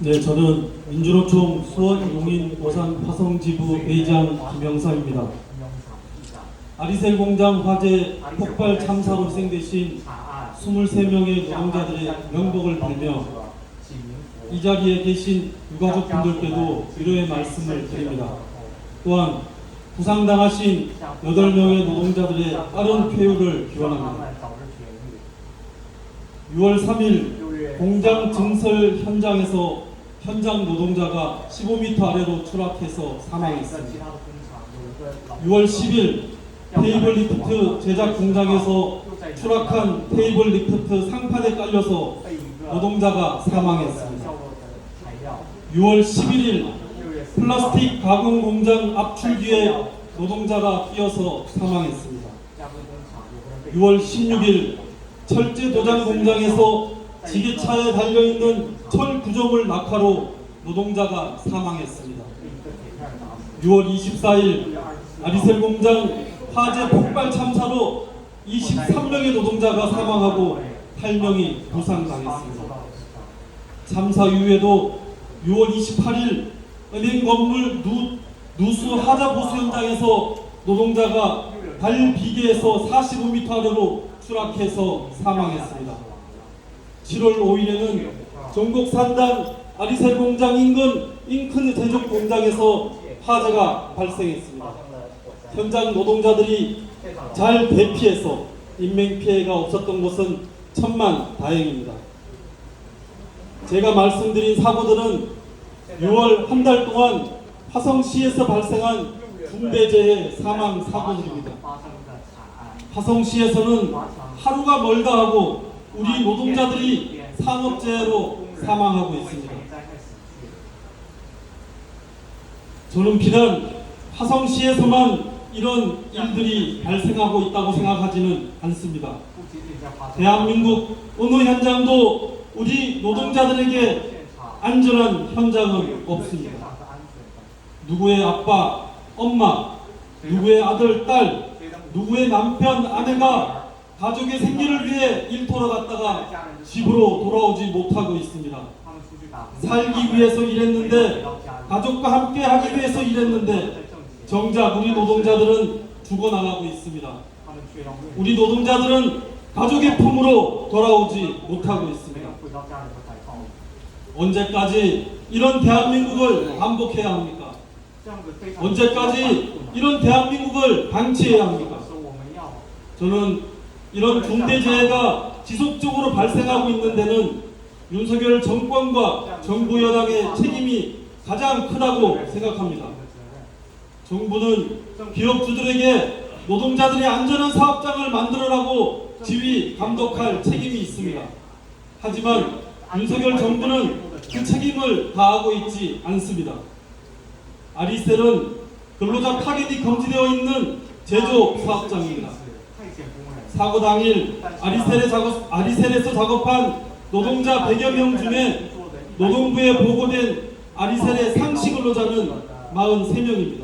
네, 저는 민주노총 수원 용인 오산 화성지부 회장 김영삼입니다. 아리셀 공장 화재 폭발 참사로 희생되신 23명의 노동자들의 명복을 빌며 이 자리에 계신 유가족분들께도 위로의 말씀을 드립니다. 또한 부상당하신 8명의 노동자들의 빠른 쾌유를 기원합니다. 6월 3일 공장 증설 현장에서 현장 노동자가 15m 아래로 추락해서 사망했습니다. 6월 10일 테이블 리프트 제작 공장에서 추락한 테이블 리프트 상판에 깔려서 노동자가 사망했습니다. 6월 11일 플라스틱 가공 공장 압출기에 노동자가 뛰어서 사망했습니다. 6월 16일 철제 도장 공장에서 지게차에 달려있는 철 구조물 낙하로 노동자가 사망했습니다. 6월 24일 아리셀 공장 화재 폭발 참사로 23명의 노동자가 사망하고 8명이 부상당했습니다. 참사 이후에도 6월 28일 은행 건물 누수 하자 보수 현장에서 노동자가 발 비계에서 45m 아래로 추락해서 사망했습니다. 7월 5일에는 전국 산단 아리셀 공장 인근 잉크 제조 공장에서 화재가 발생했습니다. 현장 노동자들이 잘 대피해서 인명피해가 없었던 것은 천만 다행입니다. 제가 말씀드린 사고들은 6월 한 달 동안 화성시에서 발생한 중대재해 사망 사고들입니다. 화성시에서는 하루가 멀다 하고 우리 노동자들이 산업재해로 사망하고 있습니다. 저는 비단 화성시에서만 이런 일들이 발생하고 있다고 생각하지는 않습니다. 대한민국 어느 현장도 우리 노동자들에게 안전한 현장은 없습니다. 누구의 아빠, 엄마, 누구의 아들, 딸, 누구의 남편, 아내가 가족의 생계를 위해 일터로 갔다가 집으로 돌아오지 못하고 있습니다. 살기 위해서 일했는데, 가족과 함께 하기 위해서 일했는데 정작 우리 노동자들은 죽어나가고 있습니다. 우리 노동자들은 가족의 품으로 돌아오지 못하고 있습니다. 언제까지 이런 대한민국을 반복해야 합니까? 언제까지 이런 대한민국을 방치해야 합니까? 저는 이런 중대재해가 지속적으로 발생하고 있는 데는 윤석열 정권과 정부 여당의 책임이 가장 크다고 생각합니다. 정부는 기업주들에게 노동자들의 안전한 사업장을 만들어라고 지휘, 감독할 책임이 있습니다. 하지만 윤석열 정부는 그 책임을 다하고 있지 않습니다. 아리셀은 근로자 파견이 금지되어 있는 제조 사업장입니다. 사고 당일 아리셀에서 작업한 노동자 100여 명 중에 노동부에 보고된 아리셀의 상시 근로자는 43명입니다.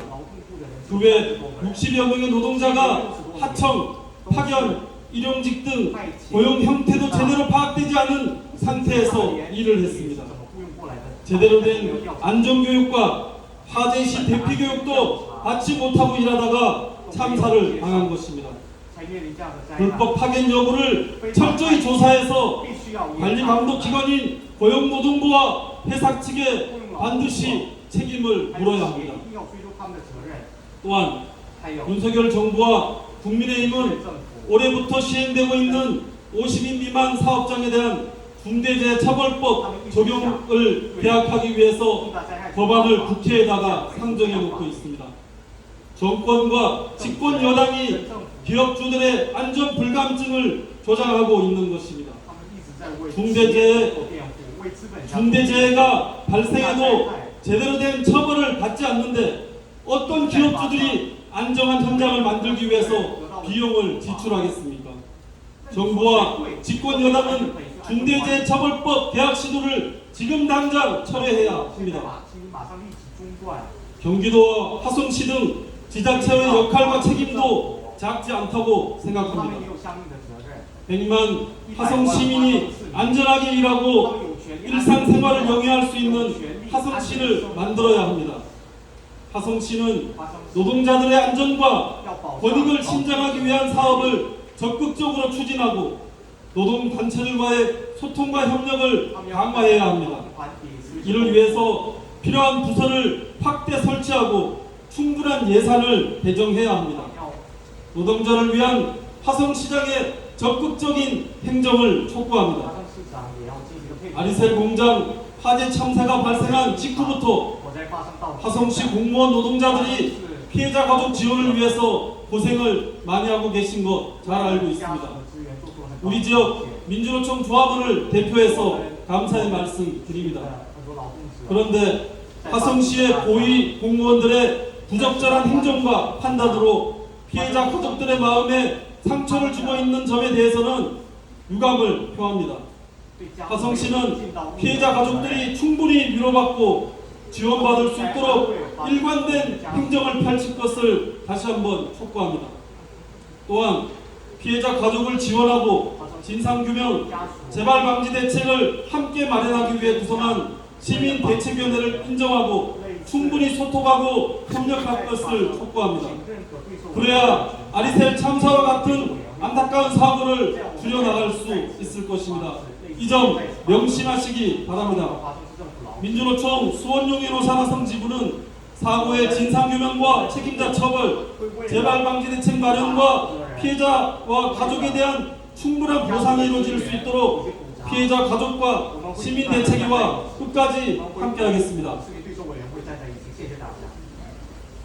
그 외 60여 명의 노동자가 하청, 파견, 일용직 등 고용 형태도 제대로 파악되지 않은 상태에서 일을 했습니다. 제대로 된 안전교육과 화재 시 대피 교육도 받지 못하고 일하다가 참사를 당한 것입니다. 불법 파견 여부를 철저히 조사해서 관리감독기관인 고용노동부와 회사 측에 반드시 책임을 물어야 합니다. 또한 윤석열 정부와 국민의힘은 올해부터 시행되고 있는 50인 미만 사업장에 대한 중대재해처벌법 적용을 계약하기 위해서 법안을 국회에다가 상정해 놓고 있습니다. 정권과 집권 여당이 기업주들의 안전 불감증을 조장하고 있는 것입니다. 중대재해가 발생해도 제대로 된 처벌을 받지 않는데 어떤 기업주들이 안정한 현장을 만들기 위해서 비용을 지출하겠습니까? 정부와 집권 여당은 중대재해처벌법 계약 시도를 지금 당장 철회해야 합니다. 경기도와 화성시 등 지자체의 역할과 책임도 작지 않다고 생각합니다. 100만 화성 시민이 안전하게 일하고 일상생활을 영위할 수 있는 화성시를 만들어야 합니다. 화성시는 노동자들의 안전과 권익을 신장하기 위한 사업을 적극적으로 추진하고 노동단체들과의 소통과 협력을 강화해야 합니다. 이를 위해서 필요한 부서를 확대 설치하고 충분한 예산을 배정해야 합니다. 노동자를 위한 화성시장의 적극적인 행정을 촉구합니다. 아리셀 공장 화재 참사가 발생한 직후부터 화성시 공무원 노동자들이 피해자 가족 지원을 위해서 고생을 많이 하고 계신 거 잘 알고 있습니다. 우리 지역 민주노총 조합원을 대표해서 감사의 말씀 드립니다. 그런데 화성시의 고위 공무원들의 부적절한 행정과 판단으로 피해자 가족들의 마음에 상처를 주고 있는 점에 대해서는 유감을 표합니다. 화성시는 피해자 가족들이 충분히 위로받고 지원받을 수 있도록 일관된 행정을 펼칠 것을 다시 한번 촉구합니다. 또한 피해자 가족을 지원하고 진상규명, 재발방지 대책을 함께 마련하기 위해 구성한 시민대책위원회를 인정하고 충분히 소통하고 협력할 것을 촉구합니다. 그래야 아리셀 참사와 같은 안타까운 사고를 줄여나갈 수 있을 것입니다. 이 점 명심하시기 바랍니다. 민주노총 수원용인호 산하성 지부는 사고의 진상규명과 책임자 처벌, 재발방지 대책 마련과 피해자와 가족에 대한 충분한 보상이 이루어질 수 있도록 피해자 가족과 시민대책위와 끝까지 함께하겠습니다.